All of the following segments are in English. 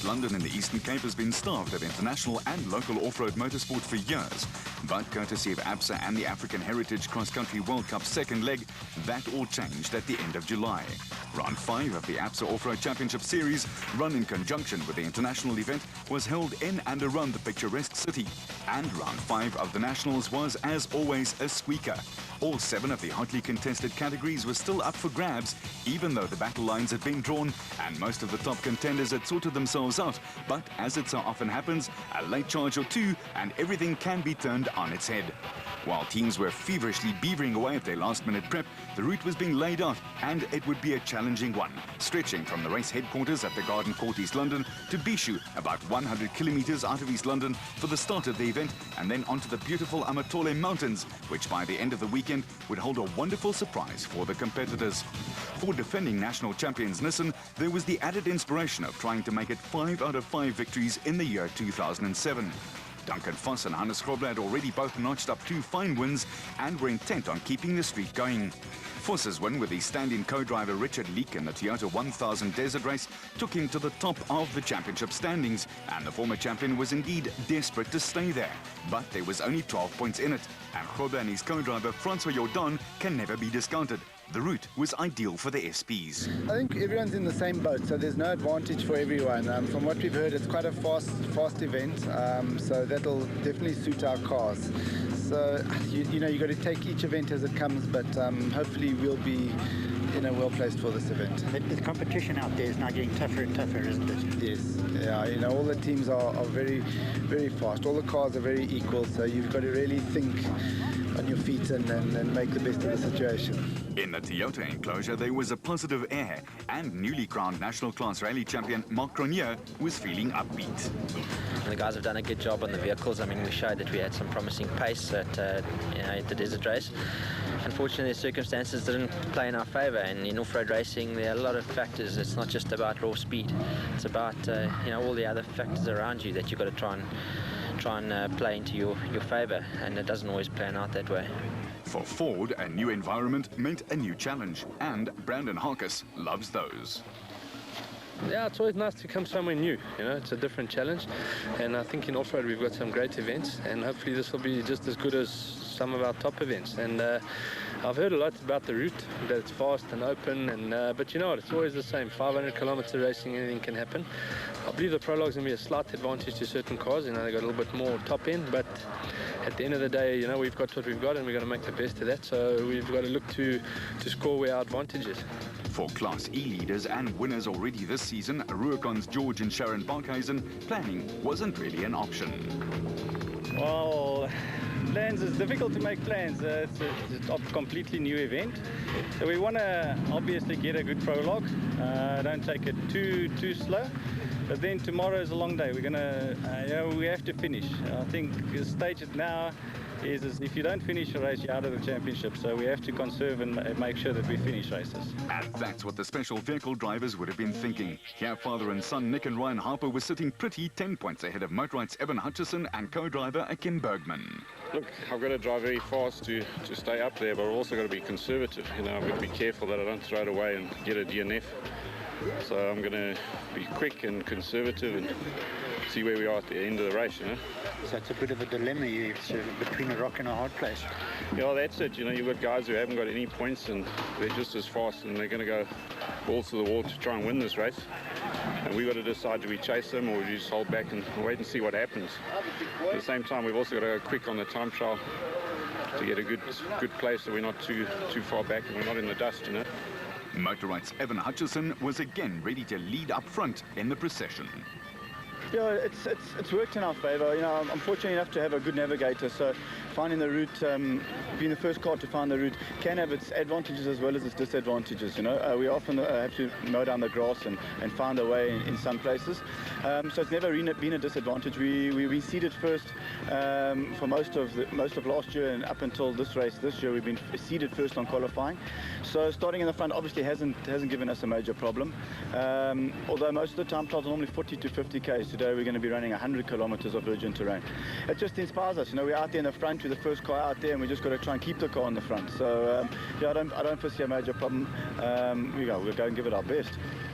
London in the Eastern Cape has been starved of international and local off-road motorsport for years. But courtesy of ABSA and the African Heritage Cross Country World Cup second leg, that all changed at the end of July. Round 5 of the ABSA Off-Road Championship Series, run in conjunction with the international event, was held in and around the picturesque city. And round 5 of the Nationals was, as always, a squeaker. All 7 of the hotly contested categories were still up for grabs, even though the battle lines had been drawn and most of the top contenders had sorted themselves out. But as it so often happens, a late charge or two and everything can be turned on its head. While teams were feverishly beavering away at their last-minute prep, the route was being laid out, and it would be a challenging one, stretching from the race headquarters at the Garden Court, East London, to Bishu, about 100 kilometres out of East London, for the start of the event, and then onto the beautiful Amathole Mountains, which by the end of the weekend would hold a wonderful surprise for the competitors. For defending national champions Nissan, there was the added inspiration of trying to make it 5 out of 5 victories in the year 2007. Duncan Voss and Hannes Grobler had already both notched up 2 fine wins and were intent on keeping the streak going. Voss's win with the stand-in co-driver Richard Leek in the Toyota 1000 Desert Race took him to the top of the championship standings, and the former champion was indeed desperate to stay there. But there was only 12 points in it, and Grobler and his co-driver Francois Jordan can never be discounted. The route was ideal for the SPs. I think everyone's in the same boat, so there's no advantage for everyone. From what we've heard, it's quite a fast event, so that'll definitely suit our cars. So, you know, you've got to take each event as it comes, but hopefully we'll be well placed for this event. The competition out there is now getting tougher and tougher, isn't it? Yes, yeah, you know, all the teams are very, very fast. All the cars are very equal, so you've got to really think on your feet and make the best of the situation. In the Toyota enclosure, there was a positive air, and newly crowned national class rally champion Marc Cronier was feeling upbeat. The guys have done a good job on the vehicles. I mean, we showed that we had some promising pace at the desert race. Unfortunately, the circumstances didn't play in our favour, and in off-road racing there are a lot of factors. It's not just about raw speed, it's about all the other factors around you that you've got to try and play into your favour, and it doesn't always plan out that way. For Ford, a new environment meant a new challenge, and Brandon Harkis loves those. Yeah, it's always nice to come somewhere new, it's a different challenge, and I think in off-road we've got some great events, and hopefully this will be just as good as some of our top events. And I've heard a lot about the route, that it's fast and open, and but you know what, it's always the same. 500 kilometer racing, anything can happen. I believe the prologue's going to be a slight advantage to certain cars, they got a little bit more top end, but at the end of the day, we've got what we've got, and we've got to make the best of that, so we've got to look to score where our advantage is. For Class E leaders and winners already this season, Ruacon's George and Sharon Barkhuizen, planning wasn't really an option. Well, plans is difficult to make plans. It's a completely new event. So we want to obviously get a good prologue. Don't take it too slow. But then tomorrow is a long day. We're gonna, we have to finish. I think the stage now is if you don't finish a race, you're out of the championship. So we have to conserve and make sure that we finish races. And that's what the special vehicle drivers would have been thinking. Here, father and son Nick and Ryan Harper were sitting pretty 10 points ahead of Motorite's Evan Hutchison and co-driver Kim Bergman. Look, I've got to drive very fast to stay up there, but I've also got to be conservative. I've got to be careful that I don't throw it away and get a DNF. So I'm going to be quick and conservative and see where we are at the end of the race, So it's a bit of a dilemma here, between a rock and a hard place. Yeah, that's it. You've got guys who haven't got any points and they're just as fast, and they're going to go balls to the wall to try and win this race. And we've got to decide, do we chase them or do we just hold back and wait and see what happens? At the same time, we've also got to go quick on the time trial to get a good place so we're not too far back and we're not in the dust, Motorite's Evan Hutchison was again ready to lead up front in the procession. Yeah, it's worked in our favour. I'm fortunate enough to have a good navigator, so finding the route, being the first car to find the route, can have its advantages as well as its disadvantages. We often have to mow down the grass and find a way in some places. So it's never been a disadvantage. We seeded first for most of last year, and up until this race this year, we've been seeded first on qualifying. So starting in the front obviously hasn't given us a major problem. Although most of the time trials are normally 40 to 50 k's. Today we're going to be running 100 kilometers of virgin terrain. It just inspires us. We're out there in the front the first car out there, and we just got to try and keep the car on the front. So yeah, I don't foresee a major problem. We'll go and give it our best.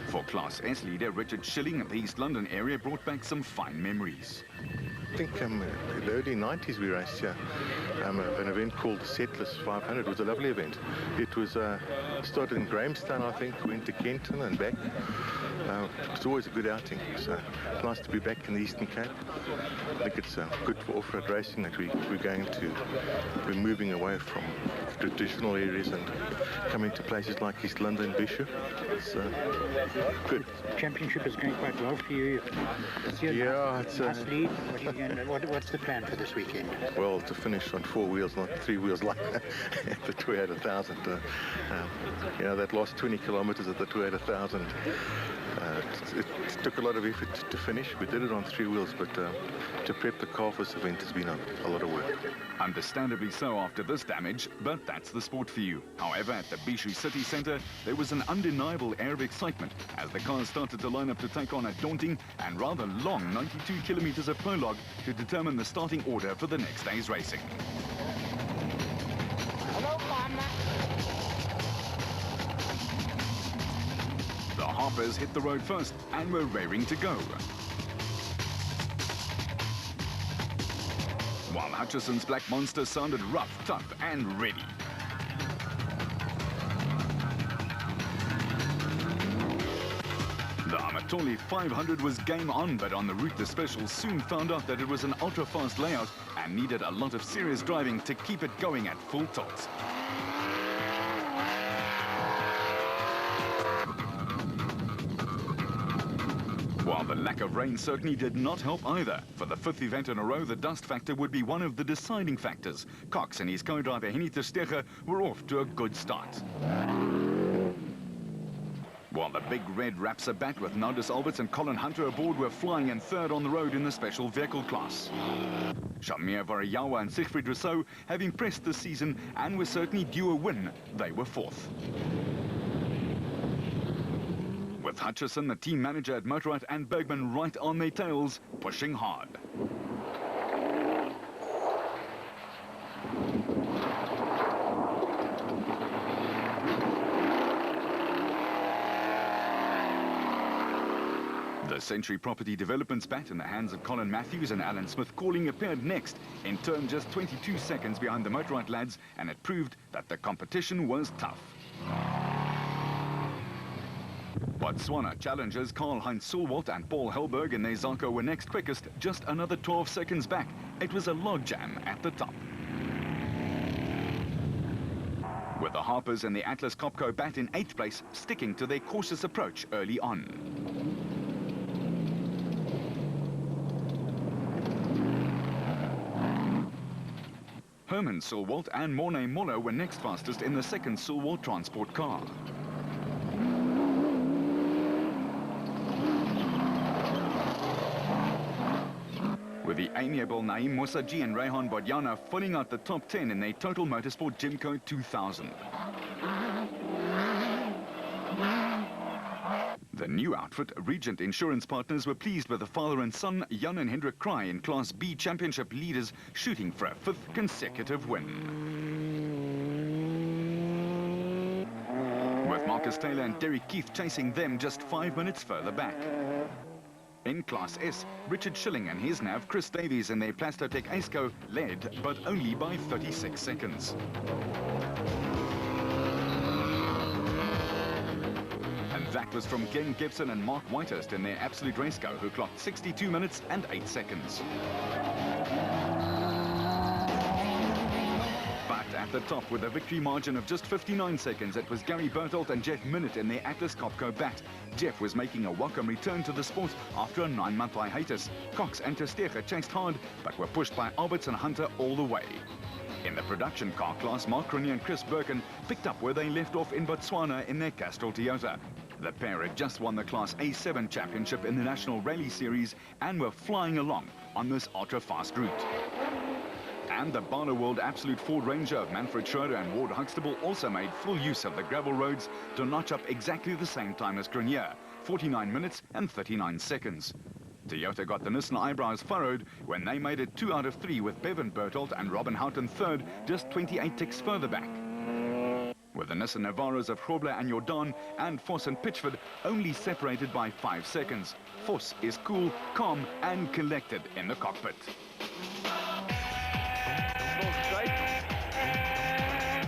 For Class S leader Richard Schilling of the East London area brought back some fine memories. I think in the early 90s we raced here. An event called the Settlers 500. It was a lovely event. It was started in Grahamstown, I think, went to Kenton and back. It's always a good outing, so it's nice to be back in the Eastern Cape. I think it's good for off-road racing that we're moving away from traditional areas and coming to places like East London, Bishop. It's good. Championship is going quite well for you. Yeah, it's nice lead. What's the plan for this weekend? Well, to finish on 4 wheels, not 3 wheels like at the Toyota 1000. That last 20 kilometers at the Toyota 1000, it took a lot of effort to finish. We did it on 3 wheels, but to prep the car for this event has been a lot of work. Understandably so after this damage, but that's the sport for you. However, at the Bishu City Centre, there was an undeniable air of excitement as the cars started to line up to take on a daunting and rather long 92 kilometres of prologue to determine the starting order for the next day's racing. The Harpers hit the road first and were raring to go, while Hutchison's Black Monster sounded rough, tough and ready. The Amathole 500 was game on, but on the route the Specials soon found out that it was an ultra-fast layout and needed a lot of serious driving to keep it going at full tilt. While the lack of rain certainly did not help either. For the 5th event in a row, the dust factor would be one of the deciding factors. Cox and his co-driver Henny Tersteger were off to a good start. While the Big Red Rapsabat with Nardus Alberts and Colin Hunter aboard were flying in 3rd on the road in the special vehicle class. Shamir Varayawa and Siegfried Rousseau have impressed this season and were certainly due a win. They were 4th. With Hutchison, the team manager at Motorrad, and Bergman right on their tails, pushing hard. The Century Property Development's bat in the hands of Colin Matthews and Alan Smith Calling appeared next, in turn just 22 seconds behind the Motorrad lads, and it proved that the competition was tough. Botswana challengers Karl-Heinz Sulwalt and Paul Helberg in their Zarko were next quickest, just another 12 seconds back. It was a logjam at the top. With the Harpers and the Atlas Copco bat in 8th place, sticking to their cautious approach early on. Herman Sulwalt and Mornay Moller were next fastest in the 2nd Sulwalt transport car. With the amiable Naeem Moussaji and Rehan Bodyana filling out the top 10 in their Total Motorsport Gymco 2000. The new outfit, Regent Insurance Partners, were pleased with the father and son, Jan and Hendrik Kraai, in Class B Championship leaders, shooting for a 5th consecutive win. With Marcus Taylor and Derek Keith chasing them just 5 minutes further back. In Class S, Richard Schilling and his nav, Chris Davies, in their Plastotech Aceco led, but only by 36 seconds. And that was from Glenn Gibson and Mark Whitehurst in their Absolute Race Go, who clocked 62 minutes and 8 seconds. At the top with a victory margin of just 59 seconds, it was Gary Bertolt and Jeff Minnett in their Atlas Copco bat. Jeff was making a welcome return to the sport after a 9-month hiatus. Cox and Tersteger chased hard, but were pushed by Alberts and Hunter all the way. In the production car class, Mark Rooney and Chris Birkin picked up where they left off in Botswana in their Castrol Toyota. The pair had just won the Class A7 championship in the National Rally Series and were flying along on this ultra-fast route. And the Barloworld Absolute Ford Ranger of Manfred Schroeder and Ward Huxtable also made full use of the gravel roads to notch up exactly the same time as Grenier, 49 minutes and 39 seconds. Toyota got the Nissan eyebrows furrowed when they made it 2 out of 3 with Bevan Bertolt and Robin Houghton third, just 28 ticks further back. With the Nissan Navaros of Grobler and Jordan and Vos and Pitchford only separated by 5 seconds. Vos is cool, calm and collected in the cockpit.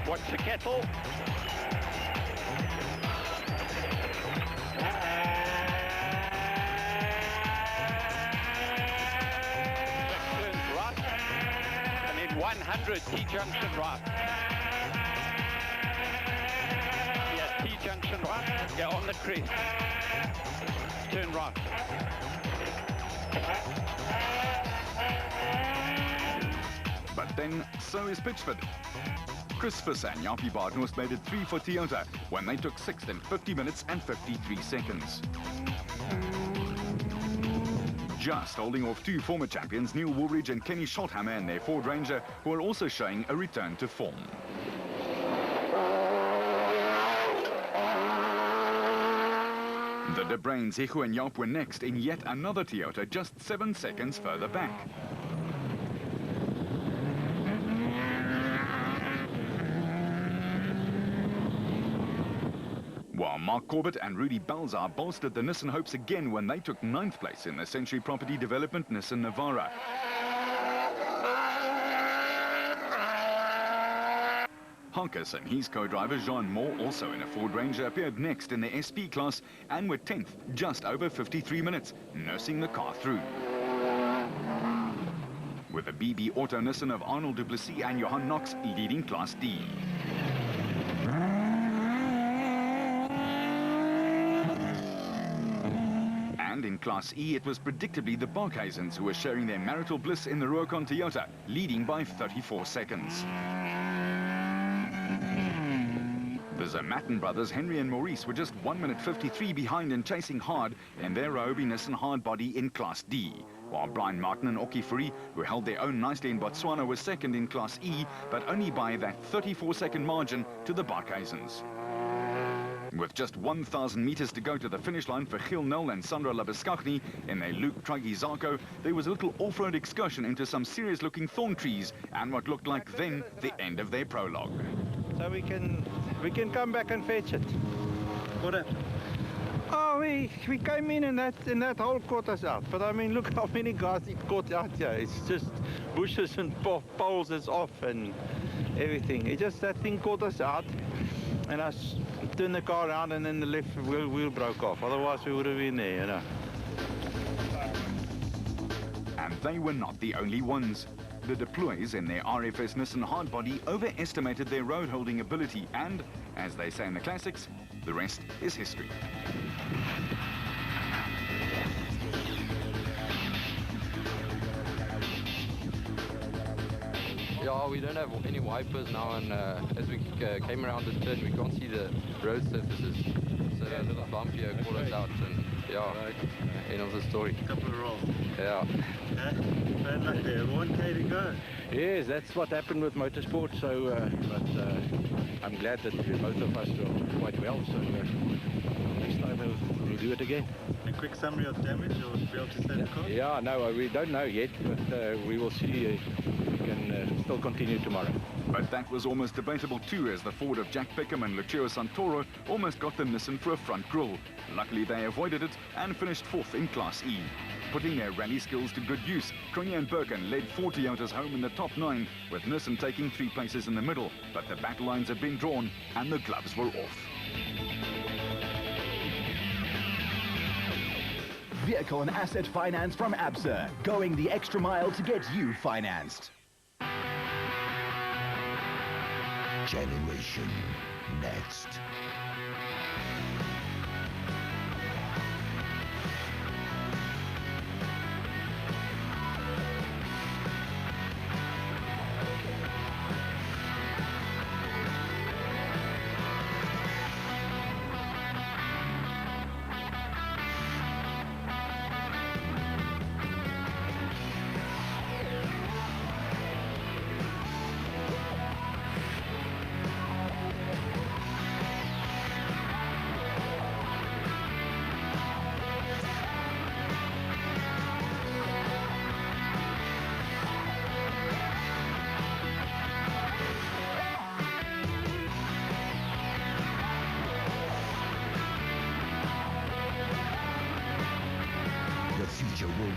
Watch the kettle. Turns right. And then 100 T-junction right. Yeah, T-junction right. Yeah, on the crest. Turn right. But then, so is Pitchford. Chris Visser and Jaapie Badenhorst made it 3 for Toyota when they took 6th in 50 minutes and 53 seconds. Just holding off 2 former champions, Neil Woolridge and Kenny Schulthammer and their Ford Ranger, who are also showing a return to form. The De Bruins, Hichu and Jaap were next in yet another Toyota, just 7 seconds further back. While Mark Corbett and Rudy Balzar bolstered the Nissan hopes again when they took 9th place in the Century Property Development Nissan Navara. Harkis and his co-driver Jean Moore, also in a Ford Ranger, appeared next in the SP class and were 10th, just over 53 minutes, nursing the car through. With the BB Auto Nissan of Arnold Duplessis and Johan Knox leading Class D. And in Class E, it was predictably the Barkhuizens who were sharing their marital bliss in the Rurocon Toyota, leading by 34 seconds. The Zermatten brothers, Henry and Maurice, were just 1 minute 53 behind and chasing hard in their Ryobi Nissan hardbody in Class D. While Brian Martin and Oki Fourie, who held their own nicely in Botswana, were second in Class E, but only by that 34-second margin to the Barkhuizens. With just 1,000 meters to go to the finish line for Gil Nel and Sandra Labeskaghni in their Luke Tragi-Zarko, there was a little off-road excursion into some serious-looking thorn trees and what looked like then the end of their prologue. So we can come back and fetch it. What happened? Oh, we came in and that hole caught us out. But I mean, look how many guys it caught out here. It's just bushes and poles is off and everything. It just, that thing caught us out. And I turned the car around and then the left wheel broke off. Otherwise we would have been there, you know. And they were not the only ones. The deploys in their RFS Nissan hardbody overestimated their road-holding ability and, as they say in the classics, the rest is history. Yeah, we don't have any wipers now, and as we came around the turn, we can't see the road surfaces. So a little bump here caught us out, and yeah, end of the story. Couple of rolls. Yeah. Bad luck there. 1K to go. Yes, that's what happened with motorsport. So, I'm glad that both of us are quite well. So next time we'll do it again. A quick summary of damage, or be able to say the car? Yeah, no, we don't know yet, but we will see. We can still continue tomorrow. But that was almost debatable too, as the Ford of Jack Peckham and Lucio Santoro almost got the Nissan for a front grille. Luckily they avoided it and finished 4th in Class E. Putting their rally skills to good use, Cronje and Birken led 4 Toyotas home in the top 9, with Nissan taking 3 places in the middle. But the battle lines had been drawn and the gloves were off. Vehicle and asset finance from ABSA, going the extra mile to get you financed. Generation Next.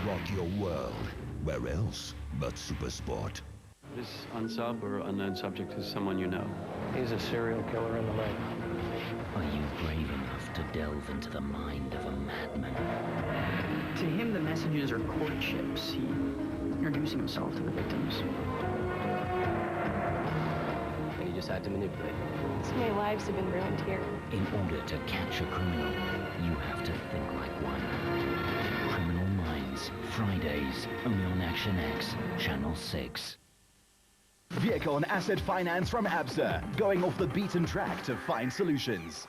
rock your world. Where else but Supersport? This unsub or unknown subject is someone you know. He's a serial killer in the making. Are you brave enough to delve into the mind of a madman? To him, the messages are courtships. He introducing himself to the victims. And he just had to manipulate. So many lives have been ruined here. In order to catch a criminal, you have to think like one. Criminal Minds, Fridays, only on Action X, Channel 6. Vehicle and asset finance from ABSA, going off the beaten track to find solutions.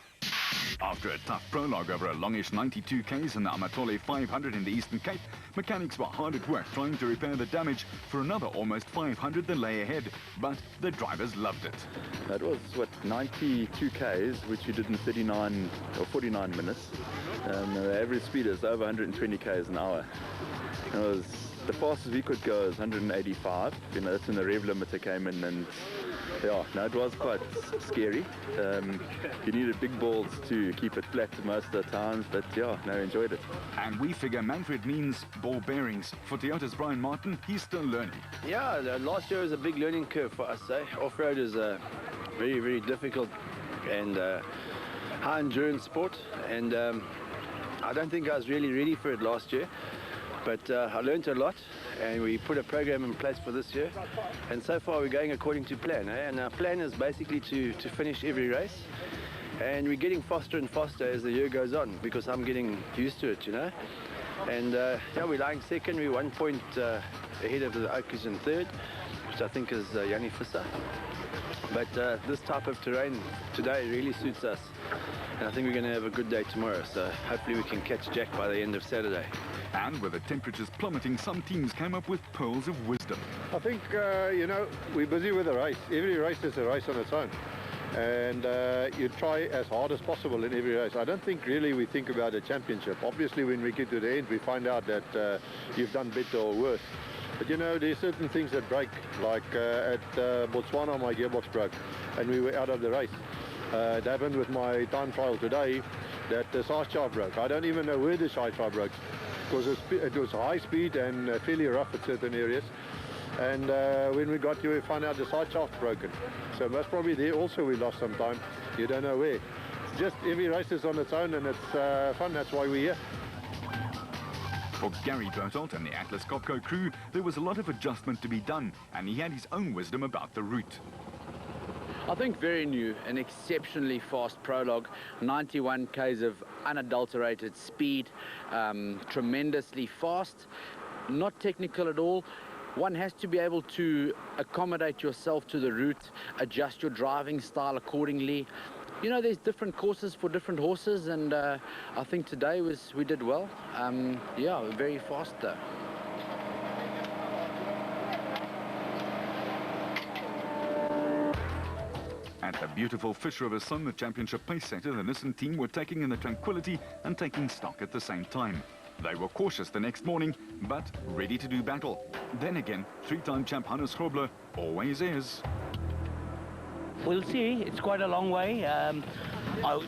After a tough prologue over a longish 92 Ks in the Amathole 500 in the Eastern Cape, mechanics were hard at work trying to repair the damage for another almost 500 that lay ahead, but the drivers loved it. That was, 92 Ks, which you did in 39 or 49 minutes. The average speed is over 120 Ks an hour. It was the fastest we could go is 185. That's when the rev limiter came in, and yeah, no, it was quite scary. You needed big balls to keep it flat most of the times, but yeah, no, enjoyed it. And we figure Manfred means ball bearings. For Toyota's Brian Martin, he's still learning. Yeah, last year was a big learning curve for us. Off-road is a very, very difficult and high endurance sport, and I don't think I was really ready for it last year. But I learned a lot, and we put a program in place for this year, and so far we're going according to plan. And our plan is basically to finish every race, and we're getting faster and faster as the year goes on, because I'm getting used to it, And yeah, we're lying second. We're 1 point ahead of the Okies in third, which I think is Yanni Visser. But this type of terrain today really suits us, and I think we're going to have a good day tomorrow, so hopefully we can catch Jack by the end of Saturday. And with the temperatures plummeting, some teams came up with pearls of wisdom. I think, we're busy with the race. Every race is a race on its own. And you try as hard as possible in every race. I don't think really we think about a championship. Obviously, when we get to the end, we find out that you've done better or worse. But there's certain things that break. Like at Botswana, my gearbox broke, and we were out of the race. It happened with my time trial today, that the side shaft broke. I don't even know where the side shaft broke, because it was high speed and fairly rough at certain areas. And when we got here, we found out the side shaft broken. So most probably there also we lost some time. You don't know where. It's just every race is on its own, and it's fun. That's why we're here. For Gary Bertolt and the Atlas Copco crew, there was a lot of adjustment to be done, and he had his own wisdom about the route. I think very new, an exceptionally fast prologue, 91 Ks of unadulterated speed, tremendously fast, not technical at all. One has to be able to accommodate yourself to the route, adjust your driving style accordingly. There's different courses for different horses, and I think today we did well. Yeah, very fast though. At the beautiful Fish River Sun, the championship pace setter, the Nissan team were taking in the tranquility and taking stock at the same time. They were cautious the next morning, but ready to do battle. Then again, three-time champ Hannes Grobler always is. We'll see. It's quite a long way. I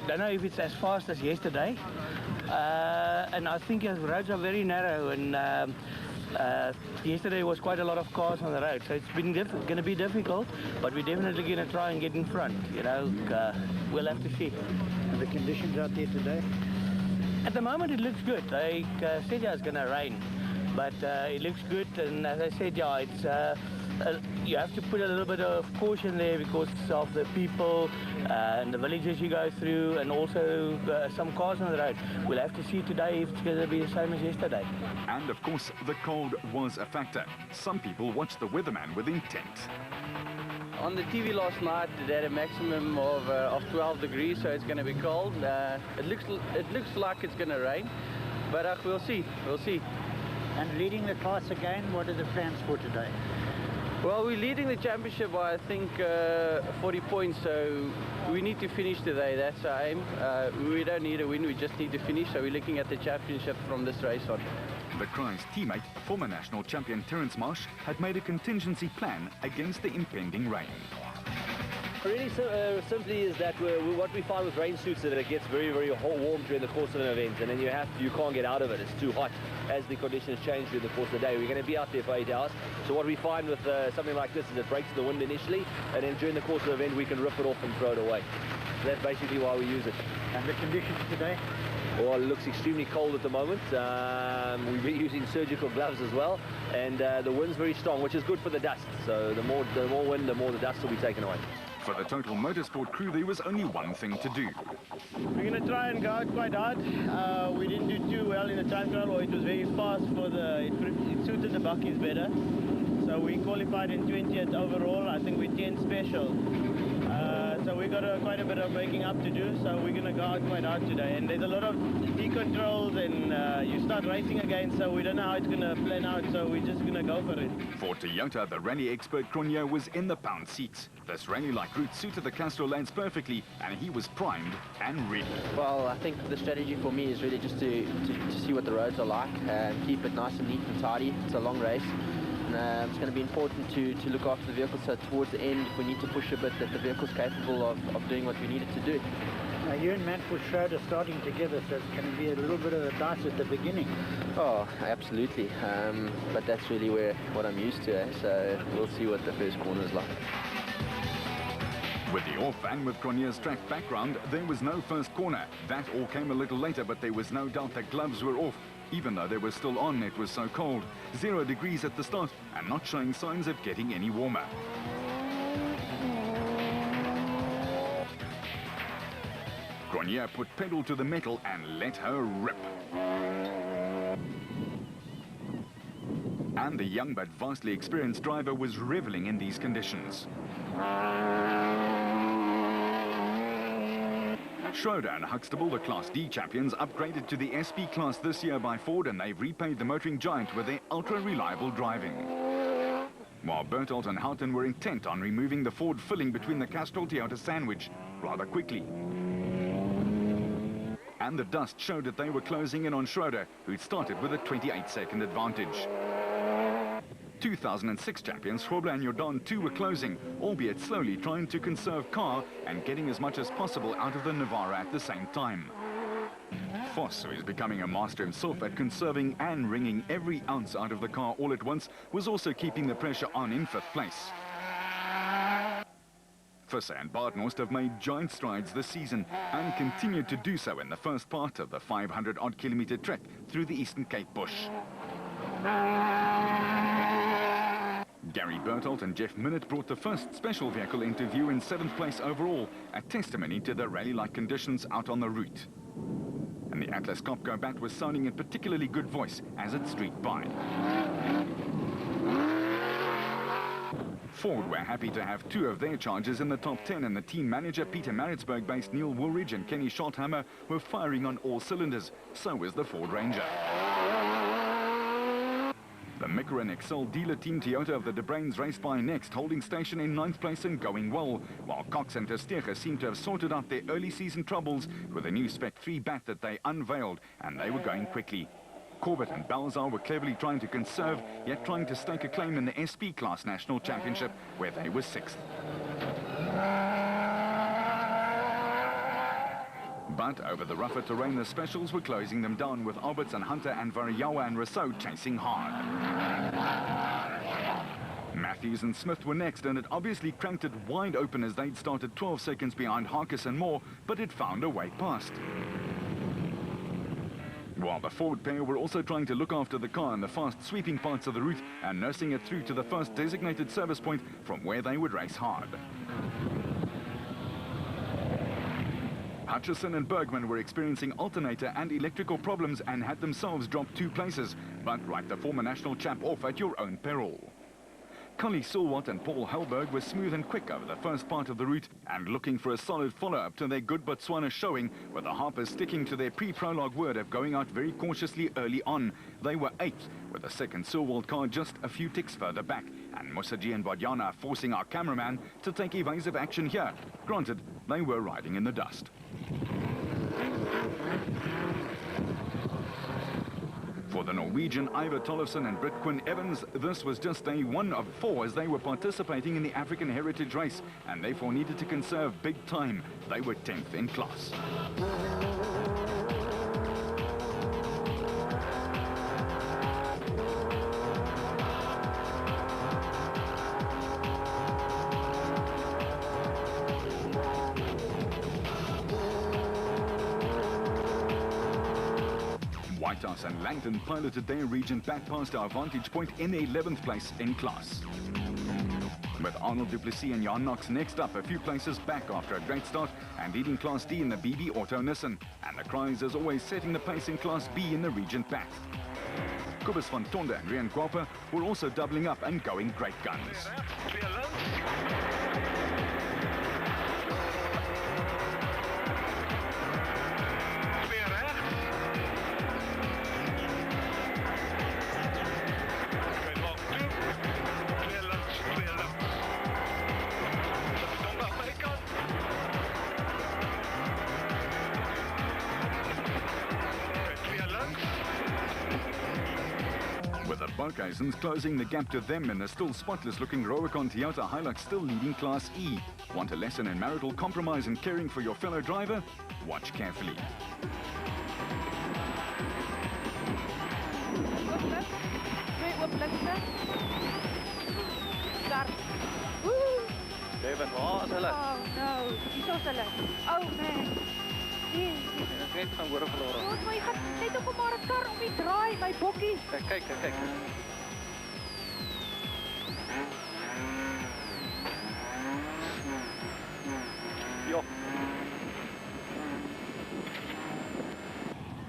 don't know if it's as fast as yesterday. And I think the roads are very narrow, and yesterday was quite a lot of cars on the road, so it's been going to be difficult, but we're definitely going to try and get in front. We'll have to see. And the conditions out there today? At the moment it looks good. They said it's going to rain, but it looks good, and as I said, yeah, it's you have to put a little bit of caution there because of the people and the villages you go through, and also some cars on the road. We'll have to see today if it's going to be the same as yesterday. And of course, the cold was a factor. Some people watched the weatherman with intent. On the TV last night, it had a maximum of 12 degrees, so it's going to be cold. It looks like it's going to rain, but we'll see. We'll see. And leading the class again, what are the plans for today? Well, we're leading the championship by, I think, 40 points, so we need to finish today. That's our aim. We don't need a win, we just need to finish, so we're looking at the championship from this race on. The Cry's teammate, former national champion Terence Marsh, had made a contingency plan against the impending rain. Really simply is that what we find with rain suits is that it gets very, very warm during the course of an event, and then you can't get out of it. It's too hot as the conditions change during the course of the day. We're going to be out there for 8 hours. So what we find with something like this is it breaks the wind initially, and then during the course of the event we can rip it off and throw it away. So that's basically why we use it. And the conditions today? Well, it looks extremely cold at the moment. We've been using surgical gloves as well, and the wind's very strong, which is good for the dust. So the more wind, the more the dust will be taken away. For the Total Motorsport crew, there was only one thing to do. We're going to try and go out quite hard. We didn't do too well in the time trial, or it was very fast for it suited the buckies better. So we qualified in 20th overall. I think we're 10th special. So we got quite a bit of making up to do, so we're going to go out quite hard today. And there's a lot of decontrols, and you start racing again, so we don't know how it's going to plan out, so we're just going to go for it. For Toyota, the rally expert Cronje was in the pound seats. This rally-like route suited the Castro lads perfectly, and he was primed and ready. Well, I think the strategy for me is really just to see what the roads are like and keep it nice and neat and tidy. It's a long race. It's going to be important to look after the vehicle, so towards the end, if we need to push a bit, that the vehicle's capable of doing what we need it to do. You and Manfred Schroeder starting together, so it's going to be a little bit of a dance at the beginning. Oh, absolutely. But that's really what I'm used to, so we'll see what the first corner is like. With the off and with Cronje's track background, there was no first corner. That all came a little later, but there was no doubt the gloves were off. Even though they were still on, it was so cold. 0 degrees at the start and not showing signs of getting any warmer. Cronje put pedal to the metal and let her rip. And the young but vastly experienced driver was reveling in these conditions. Schroeder and Huxtable, the Class D champions, upgraded to the SP class this year by Ford, and they've repaid the motoring giant with their ultra-reliable driving. While Berthold and Houghton were intent on removing the Ford filling between the Castrol-Toyota sandwich rather quickly. And the dust showed that they were closing in on Schroeder, who'd started with a 28-second advantage. 2006 champions Schroeder and Jordan too were closing, albeit slowly trying to conserve car and getting as much as possible out of the Navara at the same time. Voss, who is becoming a master himself at conserving and wringing every ounce out of the car all at once, was also keeping the pressure on in 5th place. Visser and Badenhorst have made giant strides this season and continued to do so in the first part of the 500-odd kilometre trek through the Eastern Cape bush. Gary Berthold and Jeff Minnitt brought the first special vehicle into view in 7th place overall, a testimony to the rally-like conditions out on the route. And the Atlas Copco bat was sounding in particularly good voice as it streaked by. Ford were happy to have 2 of their chargers in the top 10, and the team manager Peter Maritzburg-based Neil Woolridge and Kenny Schothammer were firing on all cylinders. So was the Ford Ranger. The Micra and XL dealer team Toyota of the De Bruins raced by next, holding station in 9th place and going well, while Cox and Tersteger seemed to have sorted out their early season troubles with a new Spec 3 bat that they unveiled, and they were going quickly. Corbett and Balzar were cleverly trying to conserve, yet trying to stake a claim in the SP Class National Championship, where they were 6th. But over the rougher terrain, the specials were closing them down, with Alberts and Hunter and Variawa and Rousseau chasing hard. Matthews and Smith were next, and it obviously cranked it wide open as they'd started 12 seconds behind Harkis and Moore, but it found a way past. While the Ford pair were also trying to look after the car in the fast sweeping parts of the route and nursing it through to the first designated service point from where they would race hard. Hutchison and Bergman were experiencing alternator and electrical problems and had themselves dropped 2 places, but write the former national champ off at your own peril. Cully Silwatt and Paul Helberg were smooth and quick over the first part of the route and looking for a solid follow-up to their good Botswana showing, with the Harpers sticking to their pre-prologue word of going out very cautiously early on. They were 8th, with the second Silwald car just a few ticks further back, and Musaji and Bodiana forcing our cameraman to take evasive action here. Granted, they were riding in the dust. For For the Norwegian Ivar Tollefsen and Britt Quinn Evans, this was just day 1 of 4 as they were participating in the African Heritage Race and therefore needed to conserve big time. They were 10th in class. Whitehouse and Langton piloted their region back past our vantage point in the 11th place in class. With Arnold du Plessis and Jan Knox next up, a few places back after a great start and leading Class D in the BB Auto Nissan. And the Cries as always setting the pace in Class B in the region path. Kobus van Tonde and Rian Guapa were also doubling up and going great guns. With the Barkhuisens closing the gap to them in the still spotless-looking Rubicon Toyota Hilux still leading Class E. Want a lesson in marital compromise and caring for your fellow driver? Watch carefully. David, waar is hulle? Oh no, hier is hulle. Oh man. Ek het net van hoor verloor. Oh, maar jy gaan net op maar 'n kar om die draai, my bokkie. Kyk. Ja.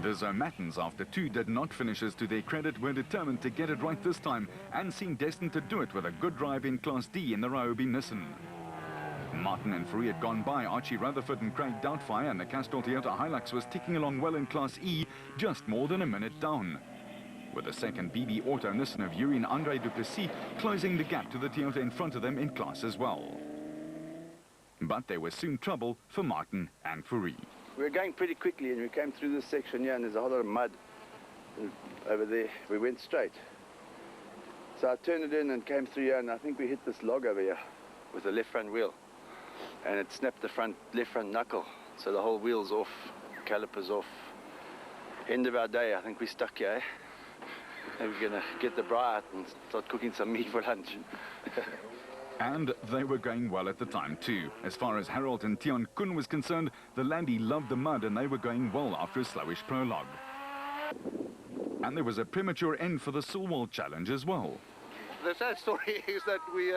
The Zomatans, after 2 did not finishes to their credit, were determined to get it right this time and seemed destined to do it with a good drive in Class D in the Ryobi Nissan. Martin and Fourie had gone by Archie Rutherford and Craig Doubtfire, and the Castrol Toyota Hilux was ticking along well in Class E, just more than a minute down. With the second BB Auto Nissan of Yuri and Andre du Plessis closing the gap to the Toyota in front of them in class as well. But there was soon trouble for Martin and Fourie. We were going pretty quickly and we came through this section here and there's a whole lot of mud over there. We went straight. So I turned it in and came through here and I think we hit this log over here with the left front wheel. And it snapped the left front knuckle. So the whole wheel's off, calipers off. End of our day, I think we're stuck here. And we're gonna get the braai out and start cooking some meat for lunch. And they were going well at the time too. As far as Harold and Tion Kun was concerned, the Landy loved the mud and they were going well after a slowish prologue. And there was a premature end for the Sulwald Challenge as well. The sad story is that we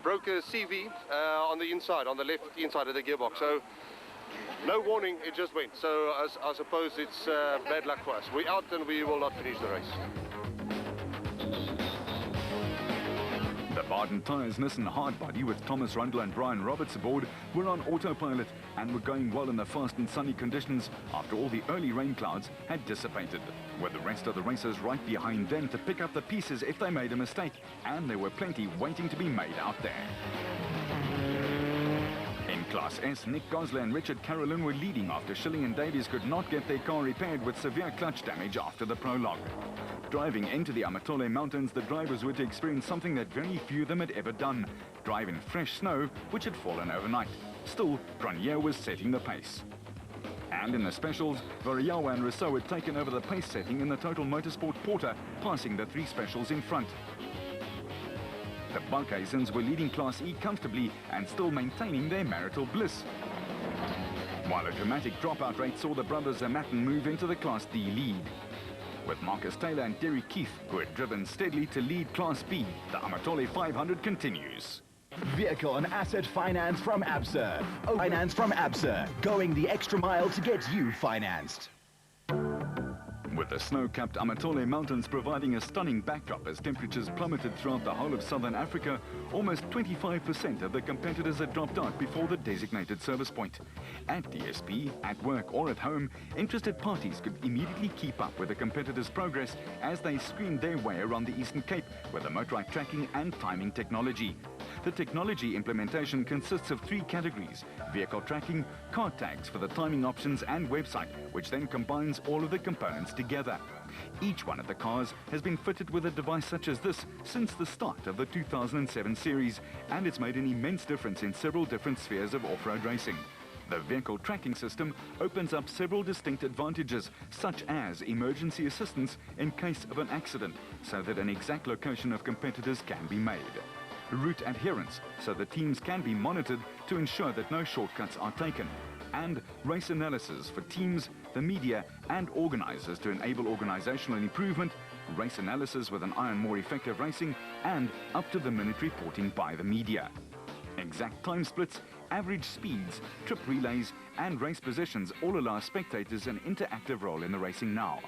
broke a CV on the inside, on the left inside of the gearbox. So no warning, it just went. So I suppose it's bad luck for us. We're out and we will not finish the race. The Barden Tyres Nissan Hardbody with Thomas Rundle and Brian Roberts aboard were on autopilot and were going well in the fast and sunny conditions after all the early rain clouds had dissipated, with the rest of the racers right behind them to pick up the pieces if they made a mistake, and there were plenty waiting to be made out there. In Class S, Nick Gosler and Richard Carolyn were leading after Schilling and Davies could not get their car repaired with severe clutch damage after the prologue. Driving into the Amathole Mountains, the drivers were to experience something that very few of them had ever done, drive in fresh snow which had fallen overnight. Still, Grenier was setting the pace. And in the specials, Variawa and Rousseau had taken over the pace setting in the Total Motorsport Porter, passing the 3 specials in front. The Barkhuisens were leading Class E comfortably and still maintaining their marital bliss. While a dramatic dropout rate saw the brothers Zamatin move into the Class D lead. With Marcus Taylor and Derry Keith, who had driven steadily to lead Class B, the Amathole 500 continues. Vehicle and asset finance from ABSA. Finance from ABSA, going the extra mile to get you financed. With the snow-capped Amathole Mountains providing a stunning backdrop as temperatures plummeted throughout the whole of southern Africa, almost 25% of the competitors had dropped out before the designated service point. At DSP, at work or at home, interested parties could immediately keep up with the competitors' progress as they screened their way around the Eastern Cape with the motorized tracking and timing technology. The technology implementation consists of 3 categories: vehicle tracking, car tags for the timing options and website, which then combines all of the components together. Each one of the cars has been fitted with a device such as this since the start of the 2007 series, and it's made an immense difference in several different spheres of off-road racing. The vehicle tracking system opens up several distinct advantages, such as emergency assistance in case of an accident, so that an exact location of competitors can be made. Route adherence, so the teams can be monitored to ensure that no shortcuts are taken. And race analysis for teams, the media and organizers to enable organizational improvement, race analysis with an eye on more effective racing, and up-to-the-minute reporting by the media. Exact time splits, average speeds, trip relays and race positions all allow spectators an interactive role in the racing now.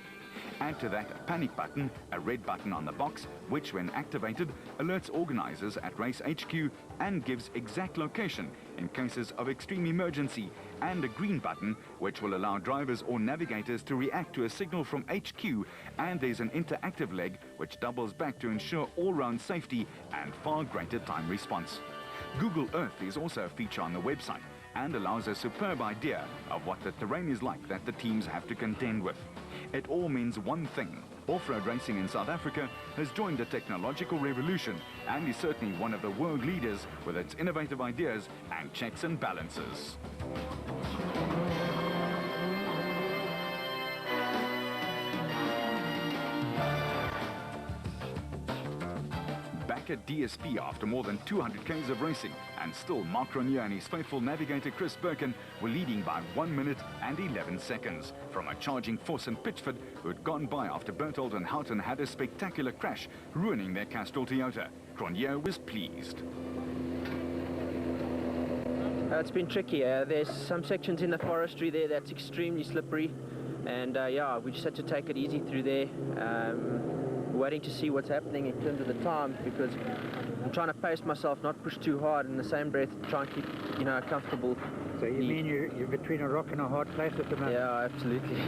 Add to that a panic button, a red button on the box, which when activated alerts organizers at Race HQ and gives exact location in cases of extreme emergency, and a green button which will allow drivers or navigators to react to a signal from HQ, and there's an interactive leg which doubles back to ensure all-round safety and far greater time response. Google Earth is also a feature on the website and allows a superb idea of what the terrain is like that the teams have to contend with. It all means one thing: off-road racing in South Africa has joined a technological revolution and is certainly one of the world leaders with its innovative ideas and checks and balances. Back at DSP after more than 200 k's of racing, and still Mark Ronier and his faithful navigator Chris Birkin were leading by 1 minute and 11 seconds from a charging force in Pitchford who had gone by after Berthold and Houghton had a spectacular crash, ruining their Castrol Toyota. Ronier was pleased. It's been tricky. There's some sections in the forestry there that's extremely slippery, and yeah, we just had to take it easy through there. Waiting to see what's happening in terms of the time, because I'm trying to pace myself, not push too hard, in the same breath try and keep, you know, a comfortable. So you mean you're between a rock and a hard place at the moment? Yeah, absolutely.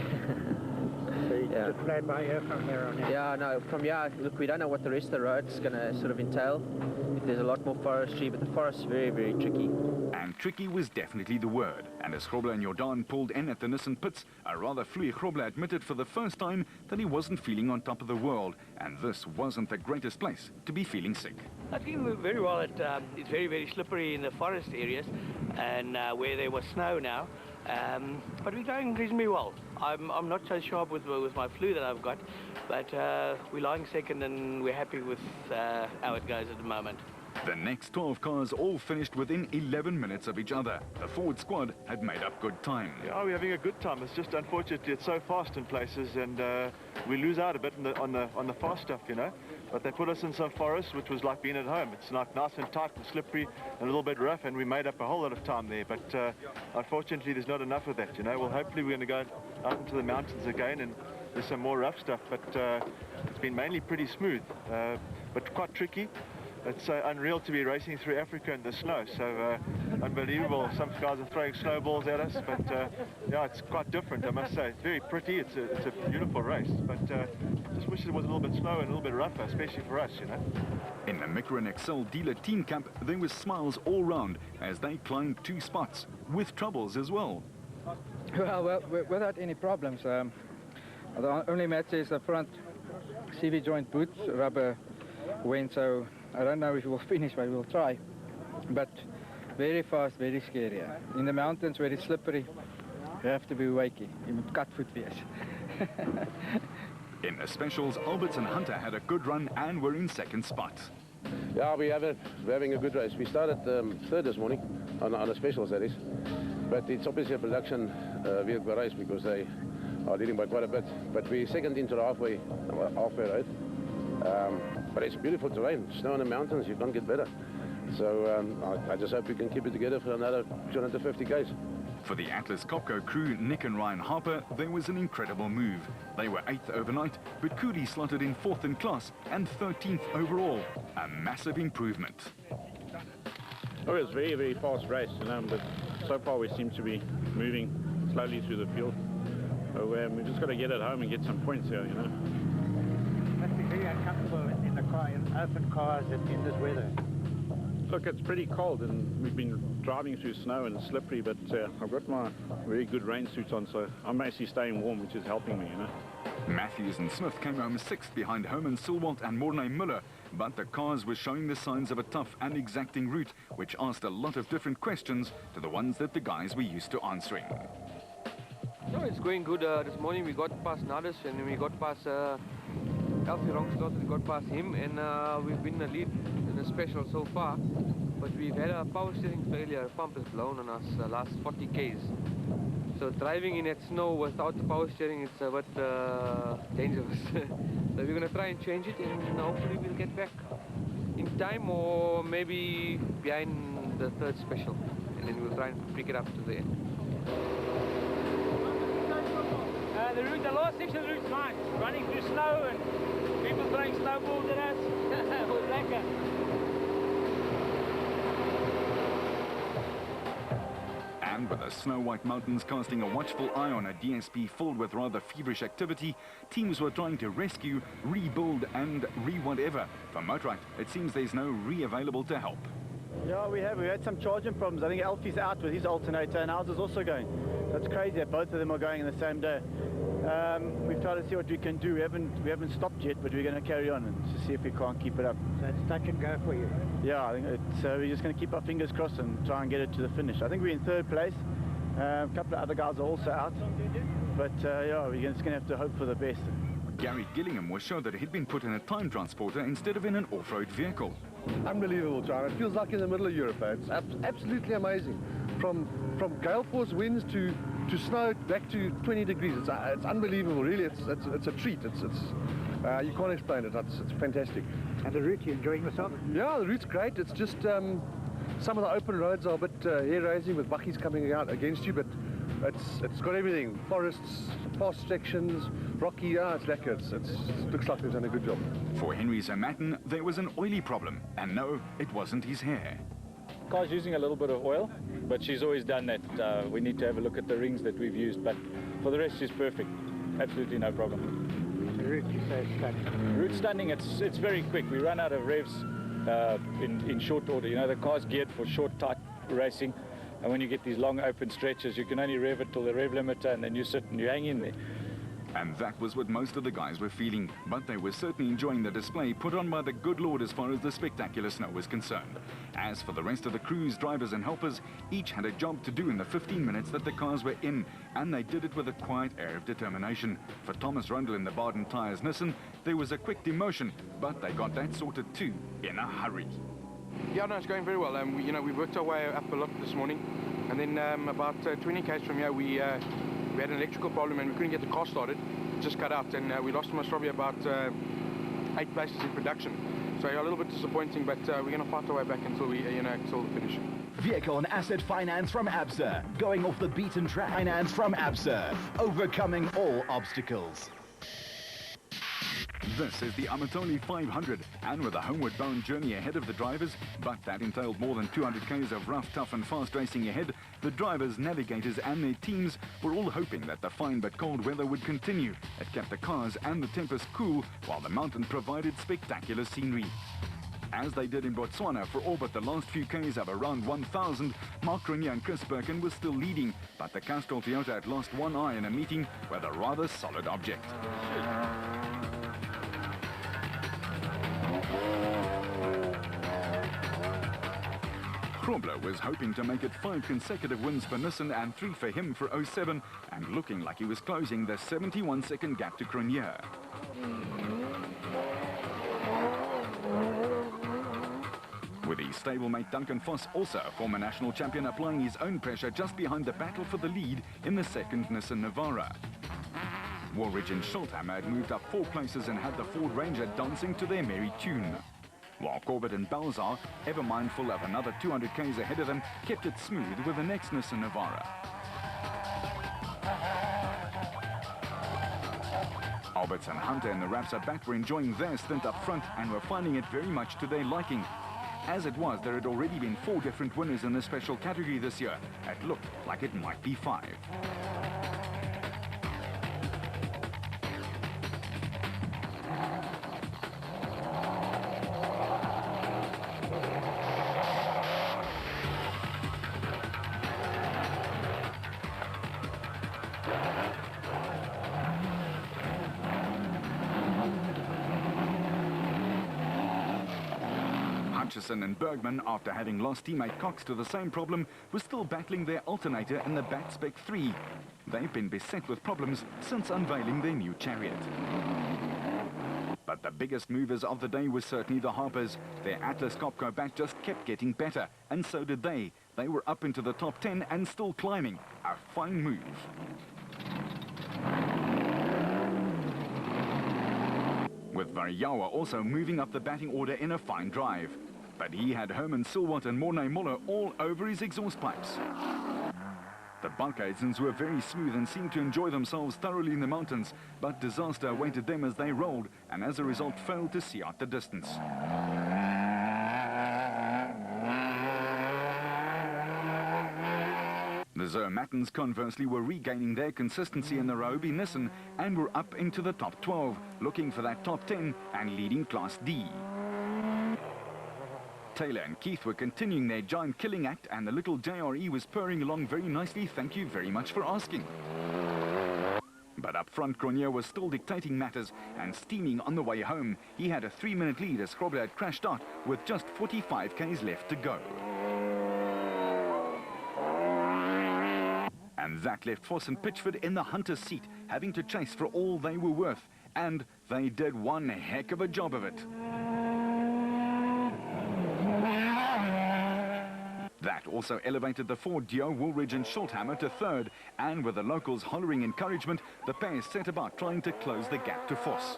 So you just play it by ear from here on out? Yeah, no, from here, look, we don't know what the rest of the road's going to sort of entail. There's a lot more forestry, but the forest's very, very tricky. And tricky was definitely the word. And as Grobler and Jordan pulled in at the Nissan pits, a rather fluey Grobler admitted for the first time that he wasn't feeling on top of the world, and this wasn't the greatest place to be feeling sick. I think very well. It's very, very slippery in the forest areas, and where there was snow now. But we're going reasonably well. I'm not so sharp with my flu that I've got, but we're lying second and we're happy with how it goes at the moment. The next 12 cars all finished within 11 minutes of each other. The Ford squad had made up good time. Yeah, we're having a good time. It's just unfortunately it's so fast in places, and we lose out a bit on the fast stuff, you know. But they put us in some forest, which was like being at home. It's like nice and tight and slippery and a little bit rough, and we made up a whole lot of time there. But unfortunately, there's not enough of that, you know. Well, hopefully we're going to go out into the mountains again, and there's some more rough stuff. But it's been mainly pretty smooth, but quite tricky. It's unreal to be racing through Africa in the snow, so unbelievable. Some guys are throwing snowballs at us, but yeah, it's quite different, I must say. It's very pretty, it's a beautiful race, but just wish it was a little bit slower and a little bit rougher, especially for us, you know. In the Micron Excel Dealer Team Camp, there was smiles all round as they climbed 2 spots, with troubles as well. Well, without any problems. The only match is the front CV joint boots, rubber went, so I don't know if we'll finish, but we'll try. But very fast, very scary. In the mountains where it's slippery, you have to be wakey. You must cut foot wees. In the specials, Alberts and Hunter had a good run and were in second spot. Yeah, we're having a good race. We started third this morning on the specials, that is. But it's obviously a production vehicle race because they are leading by quite a bit. But we're second into the halfway road. But it's beautiful terrain, snow in the mountains, you can't get better. So I just hope we can keep it together for another 250 k's. For the Atlas Copco crew, Nick and Ryan Harper, there was an incredible move. They were 8th overnight, but Cooley slotted in 4th in class and 13th overall. A massive improvement. Oh, it was a very, very fast race, you know, but so far we seem to be moving slowly through the field. So we've just got to get it home and get some points here, you know. It must be very uncomfortable in the car, in open cars in this weather. Look, it's pretty cold and we've been driving through snow and it's slippery, but I've got my very good rain suits on, so I'm actually staying warm, which is helping me, you know. Matthews and Smith came home sixth behind Herman Silwalt and Mornay Muller, but the cars were showing the signs of a tough and exacting route, which asked a lot of different questions to the ones that the guys were used to answering. No, it's going good. This morning we got past Nardis and we got past Alfie Rongslot, we got past him, and we've been in the lead in the special so far. But we've had a power steering failure. A pump has blown on us last 40 Ks. So driving in that snow without the power steering, it's a bit dangerous. So we're going to try and change it, and hopefully we'll get back in time, or maybe behind the third special, and then we'll try and pick it up to the end. The last section of the route's nice. Running through snow and people throwing snowballs at us. It was lekker. And with the snow-white mountains casting a watchful eye on a DSP filled with rather feverish activity, teams were trying to rescue, rebuild and re-whatever. For Motorite, it seems there's no re-available to help. Yeah, we had some charging problems. I think Alfie's out with his alternator and ours is also going. That's crazy that both of them are going in the same day. We've tried to see what we can do. We haven't stopped yet, but we're going to carry on and to see if we can't keep it up. So it's touch and go for you. Yeah, I think we're just going to keep our fingers crossed and try and get it to the finish. I think we're in third place. A couple of other guys are also out, but yeah, we're just going to have to hope for the best. Gary Gillingham was sure that he'd been put in a time transporter instead of in an off-road vehicle. Unbelievable, John. It feels like in the middle of Europe. It's absolutely amazing. From gale force winds to snow back to 20 degrees. It's unbelievable, really. It's a treat. You can't explain it. It's fantastic. And the route, you enjoying yourself? Yeah, the route's great. It's just some of the open roads are a bit hair-raising with buckies coming out against you, but it's got everything. Forests, fast sections, rocky. Yeah, it's lekker. It looks like they've done a good job. For Henry Zermatten, there was an oily problem, and no, it wasn't his hair. Car's using a little bit of oil, but she's always done that. We need to have a look at the rings that we've used, but for the rest she's perfect. Absolutely no problem. The route, you say, is stunning. Route stunning, it's very quick. We run out of revs in short order. You know, the car's geared for short, tight racing, and when you get these long open stretches, you can only rev it till the rev limiter, and then you sit and you hang in there. And that was what most of the guys were feeling, but they were certainly enjoying the display put on by the good Lord as far as the spectacular snow was concerned. As for the rest of the crews, drivers and helpers, each had a job to do in the 15 minutes that the cars were in, and they did it with a quiet air of determination. For Thomas Rundle in the Baden Tyres Nissan, there was a quick demotion, but they got that sorted too in a hurry. Yeah, no, it's going very well. We worked our way up a lot this morning, and then about 20 k's from here, we had an electrical problem and we couldn't get the car started. It just cut out, and we lost most probably about 8 places in production. So yeah, a little bit disappointing, but we're going to fight our way back until until the finish. Vehicle and asset finance from ABSA, going off the beaten track. Finance from ABSA, overcoming all obstacles. This is the Amathole 500, and with a homeward-bound journey ahead of the drivers, but that entailed more than 200 k's of rough, tough and fast racing ahead, the drivers, navigators and their teams were all hoping that the fine but cold weather would continue. It kept the cars and the tempest cool, while the mountain provided spectacular scenery. As they did in Botswana for all but the last few k's of around 1,000, Mark Grenier and Chris Birkin were still leading, but the Castrol Toyota had lost one eye in a meeting with a rather solid object. Krobler was hoping to make it 5 consecutive wins for Nissan and 3 for him for 07, and looking like he was closing the 71-second gap to Grenier. With his stablemate Duncan Voss, also a former national champion, applying his own pressure just behind the battle for the lead in the second Nissan Navara. Woolridge and Schulthammer had moved up 4 places and had the Ford Ranger dancing to their merry tune. While Corbett and Balzar, ever mindful of another 200 k's ahead of them, kept it smooth with the next Nissan Navara. Alberts and Hunter and the Rapsa back were enjoying their stint up front and were finding it very much to their liking. As it was, there had already been 4 different winners in this special category this year. It looked like it might be 5. Hutchison and Bergman, after having lost teammate Cox to the same problem, were still battling their alternator in the Bat Spec 3. They've been beset with problems since unveiling their new chariot. But the biggest movers of the day were certainly the Harpers. Their Atlas Copco bat just kept getting better, and so did they. They were up into the top 10 and still climbing. A fine move. With Variawa also moving up the batting order in a fine drive. But he had Herman Silwat and Morne Moller all over his exhaust pipes. The Balkhaisens were very smooth and seemed to enjoy themselves thoroughly in the mountains, but disaster awaited them as they rolled, and as a result failed to see out the distance. The Zermattens, conversely, were regaining their consistency in the Rhoby Nissan and were up into the top 12, looking for that top 10 and leading Class D. Taylor and Keith were continuing their giant killing act, and the little JRE was purring along very nicely. Thank you very much for asking. But up front, Cronje was still dictating matters and steaming on the way home. He had a 3-minute lead as Grobler had crashed out with just 45 k's left to go. And that left Foss and Pitchford in the hunter's seat, having to chase for all they were worth. And they did one heck of a job of it. That also elevated the Ford Dio, Woolridge and Schulthammer to third. And with the locals hollering encouragement, the pair set about trying to close the gap to Foss.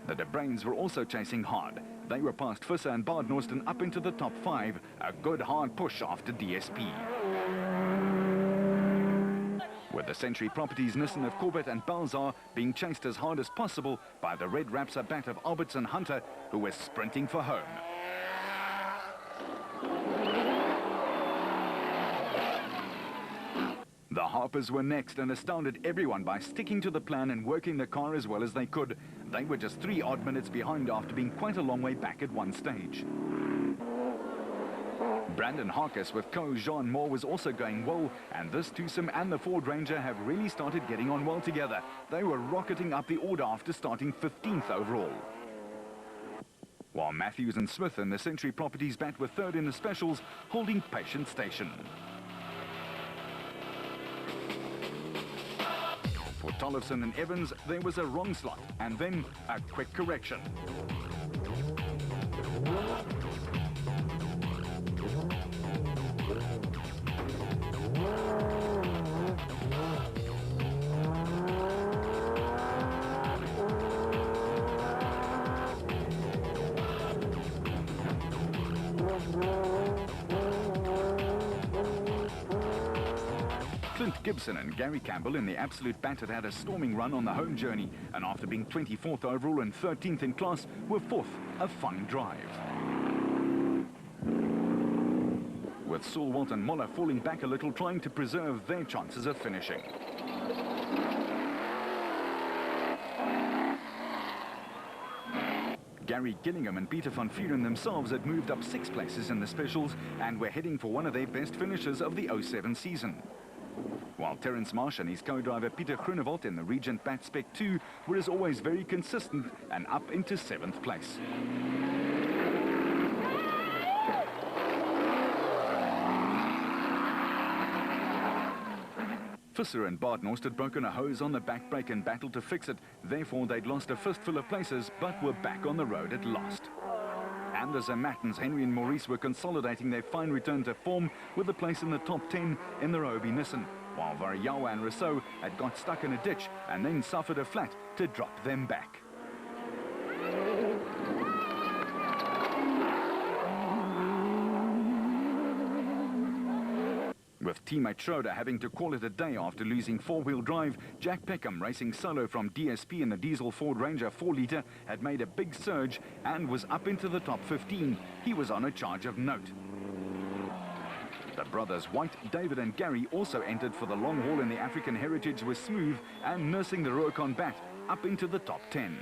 The De Bruins were also chasing hard. They were past Visser and Bard Norsten up into the top 5. A good hard push after DSP. With the Century Properties Nissan of Corbett and Balzar being chased as hard as possible by the Red Rapsa bat of Albertson Hunter, who was sprinting for home. The Harpers were next and astounded everyone by sticking to the plan and working the car as well as they could. They were just 3 odd minutes behind after being quite a long way back at one stage. Brandon Harkis with Co-Jean Moore was also going well, and this twosome and the Ford Ranger have really started getting on well together. They were rocketing up the order after starting 15th overall. While Matthews and Smith and the Century Properties bat were third in the specials, holding patient station. For Tollefson and Evans, there was a wrong slot, and then a quick correction. Clint Gibson and Gary Campbell in the Absolute Bat had a storming run on the home journey, and after being 24th overall and 13th in class, were 4th, a fine drive. With Sulwalt and Moller falling back a little, trying to preserve their chances of finishing. Gary Gillingham and Peter van Vuren themselves had moved up 6 places in the specials and were heading for one of their best finishes of the 07 season. While Terence Marsh and his co-driver Peter Groenewald in the Regent Bat Spec 2 were as always very consistent and up into 7th place. Visser and Bard Norst had broken a hose on the back brake and battled to fix it. Therefore, they'd lost a fistful of places, but were back on the road at last. And the Zermattens, Henry and Maurice, were consolidating their fine return to form with a place in the top 10 in the Rhoby Nissan, while Variawa and Rousseau had got stuck in a ditch and then suffered a flat to drop them back. With teammate Schroeder having to call it a day after losing 4-wheel drive, Jack Peckham, racing solo from DSP in the diesel Ford Ranger 4-litre, had made a big surge and was up into the top 15. He was on a charge of note. The brothers White, David and Gary also entered for the long haul in the African Heritage with Smooth and nursing the Rurikon bat up into the top 10.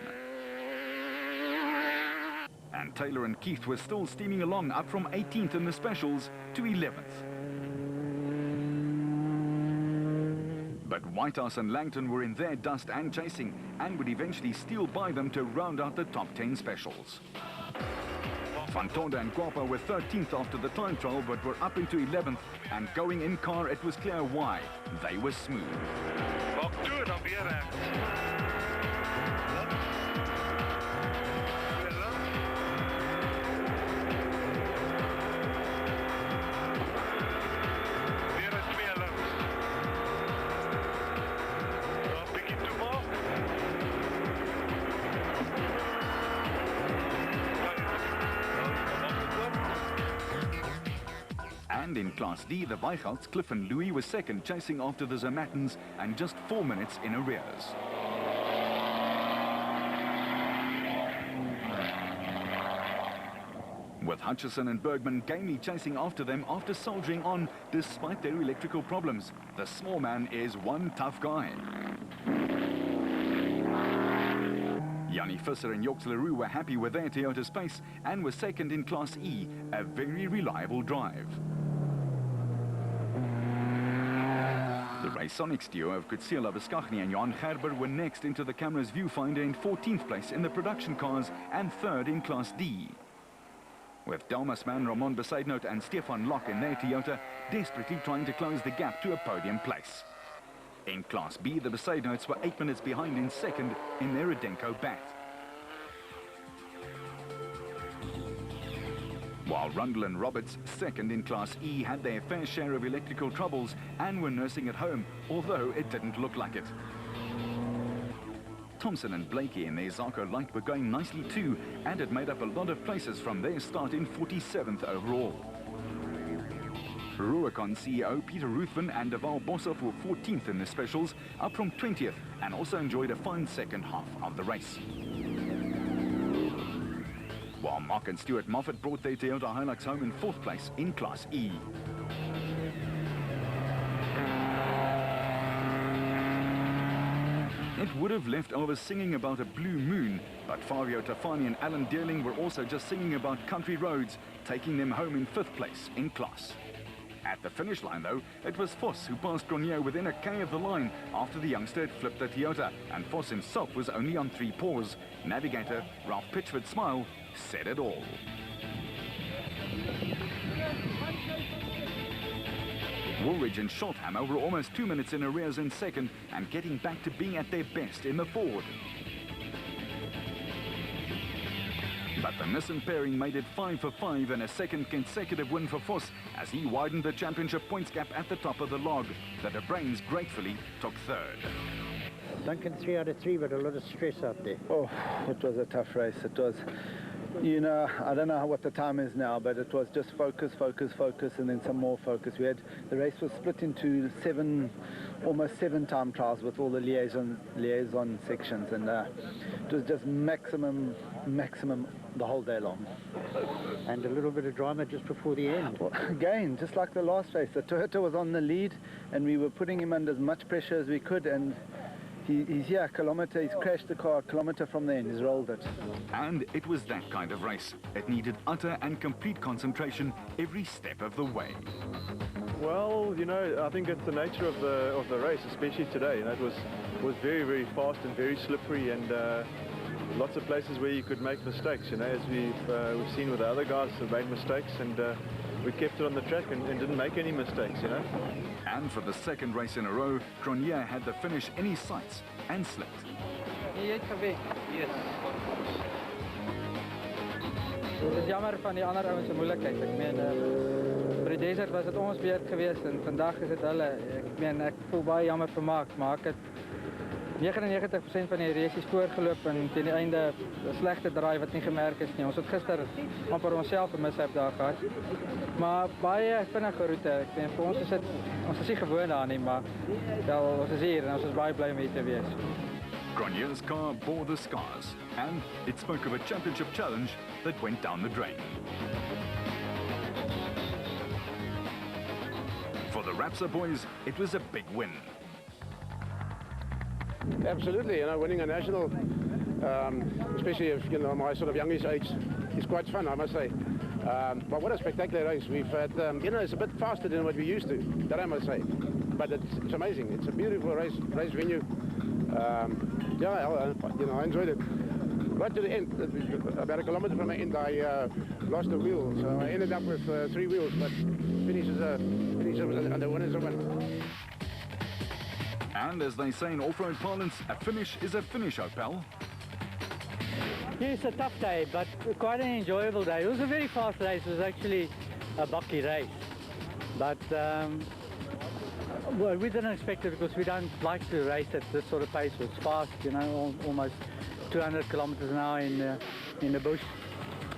And Taylor and Keith were still steaming along, up from 18th in the specials to 11th. But Whitehouse and Langton were in their dust and chasing and would eventually steal by them to round out the top 10 specials. Van Tonder and Guapa were 13th after the time trial, but were up into 11th, and going in car it was clear why. They were smooth. And in Class D, the Weichholtz, Cliff and Louis were second, chasing after the Zermattens and just 4 minutes in arrears. With Hutchison and Bergman gamely chasing after them after soldiering on despite their electrical problems. The small man is one tough guy. Yanni Visser and Yorks Leroux were happy with their Toyota Space and were second in Class E, a very reliable drive. The Raysonics duo of Kutsila Viscagni and Johan Gerber were next into the camera's viewfinder in 14th place in the production cars and third in Class D. With Dalmas man Ramon Besaidnout and Stefan Locke in their Toyota desperately trying to close the gap to a podium place. In Class B, the Besaidnouts were 8 minutes behind in second in their Adenko bat. While Rundle and Roberts, second in Class E, had their fair share of electrical troubles and were nursing at home, although it didn't look like it. Thompson and Blakey in their Zarko Light were going nicely too, and had made up a lot of places from their start in 47th overall. Rubicon CEO Peter Ruthven and Deval Boshoff were 14th in the specials, up from 20th, and also enjoyed a fine second half of the race. While Mark and Stuart Moffat brought their Toyota Hilux home in 4th place in Class E. It would have left over singing about a blue moon, but Fabio Tafani and Alan Dearling were also just singing about country roads, taking them home in 5th place in class. At the finish line, though, it was Voss who passed Grenier within a K of the line after the youngster had flipped the Toyota, and Voss himself was only on 3 paws. Navigator Ralph Pitchford's smile said it all. Woolridge and Schulthammer were almost 2 minutes in arrears in second and getting back to being at their best in the Ford. But the Nissan pairing made it 5 for 5 and a second consecutive win for Voss as he widened the championship points gap at the top of the log. The De Bruins gratefully took third. Duncan 3 out of 3, but a lot of stress out there. Oh, it was a tough race. It was, you know, I don't know what the time is now, but it was just focus, focus, focus, and then some more focus. We had, the race was split into almost seven time trials with all the liaison sections, and it was just maximum the whole day long. And a little bit of drama just before the end. Well, again, just like the last race, the Toyota was on the lead, and we were putting him under as much pressure as we could, and he's here a kilometre, he's crashed the car a kilometre from the end, he's rolled it. And it was that kind of race. It needed utter and complete concentration every step of the way. Well, you know, I think it's the nature of the race, especially today. You know, it was very, very fast and very slippery, and lots of places where you could make mistakes. You know, as we've seen with the other guys who made mistakes, and we kept it on the track and didn't make any mistakes. You know. And for the second race in a row, Cronier had the finish in his sights and slipped. Yes. Het is jammer van die ander ouens se moeilikheid. Ek meen vir die desert was dit ons beurt geweest en vandag is dit hulle. Ek meen ek voel baie jammer vir Mark, maar ek het 99% van die resies voorgeloop en teen die einde 'n slegte draai wat nie gemerk is nie. Ons het gister amper onsself 'n mishap daar gehad. Maar baie vinnige roete. Ek meen vir ons is dit ons is nie gewoond daaraan nie, maar wel ons is hier en ons is baie bly om hier te wees. Gronier's car bore the scars, and it spoke of a championship challenge that went down the drain. For the Rapsa boys, it was a big win. Absolutely, you know, winning a national, especially if, you know, my sort of youngish age, is quite fun, I must say. But what a spectacular race. We've had, you know, it's a bit faster than what we used to, that I must say. but it's amazing. It's a beautiful race venue. Yeah, I enjoyed it. Right to the end, about 1 kilometer from the end, I lost a wheel, so I ended up with 3 wheels, but finishes on the winner's one. And as they say in off-road parlance, a finish is a finish, pal. Yes, a tough day, but quite an enjoyable day. It was a very fast race. It was actually a bucky race. But well, we didn't expect it because we don't like to race at this sort of pace. It was fast, you know, almost 200 kilometers an hour in the bush.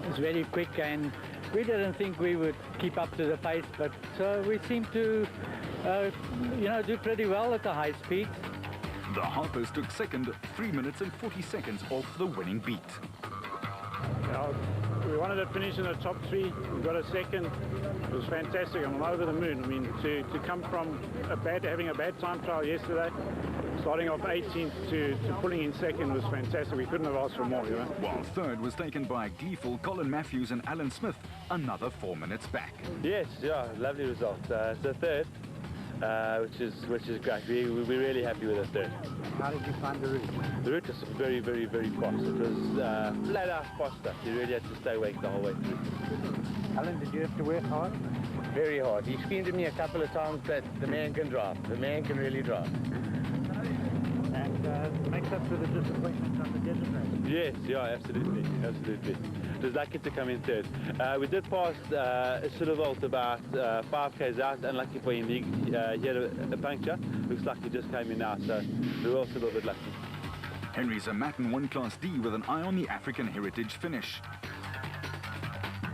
It was very quick, and we didn't think we would keep up to the pace, but we seemed to, you know, do pretty well at the high speed. The Harpers took second, 3 minutes and 40 seconds off the winning beat. Yeah, we wanted to finish in the top 3. We got a second. It was fantastic. I'm over the moon. I mean, to come from having a bad time trial yesterday, starting off 18th to pulling in second was fantastic. We couldn't have asked for more, you know. While third was taken by gleeful Colin Matthews and Alan Smith, another 4 minutes back. Yes, yeah, lovely result. So third, which is great. We're really happy with the third. How did you find the route? The route was very, very, very fast. It was flat out faster. You really had to stay awake the whole way through. Alan, did you have to work hard? Very hard. He screamed at me a couple of times, but the man can drive. The man can really drive. And makes up for the disappointment on the desert race. Yes, yeah, absolutely, absolutely. It was lucky to come in third. We did pass Silvervolt about 5 k's out. Unlucky for him, he had a puncture. Looks like he just came in now, so we were also a little bit lucky. Henry Zamatin won Class D with an eye on the African Heritage finish.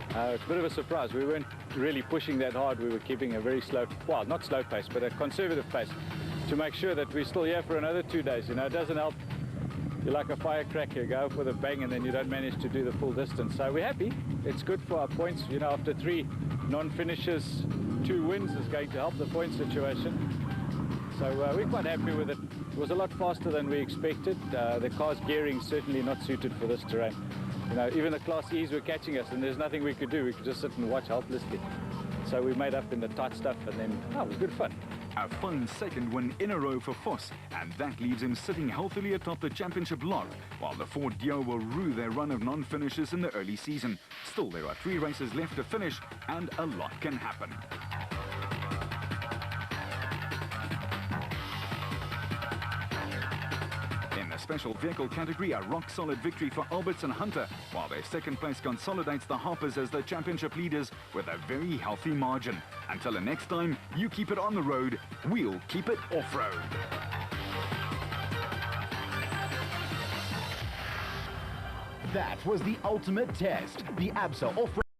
It's a bit of a surprise. We weren't really pushing that hard. We were keeping a very slow, well, not slow pace, but a conservative pace to make sure that we're still here for another 2 days. You know, it doesn't help. You're like a firecracker, you go for the bang and then you don't manage to do the full distance. So we're happy. It's good for our points. You know, after 3 non-finishes, 2 wins is going to help the point situation. So we're quite happy with it. It was a lot faster than we expected. The car's gearing certainly not suited for this terrain. You know, even the Class E's were catching us and there's nothing we could do. We could just sit and watch helplessly. So we made up in the tight stuff and then, it was good fun. A fine second win in a row for Vos, and that leaves him sitting healthily atop the championship log, while the Ford Dio will rue their run of non-finishes in the early season. Still, there are 3 races left to finish, and a lot can happen. In the special vehicle category, a rock-solid victory for Alberts and Hunter, while their second place consolidates the Harpers as the championship leaders with a very healthy margin. Until the next time, you keep it on the road, we'll keep it off-road. That was the ultimate test, the ABSA off-road.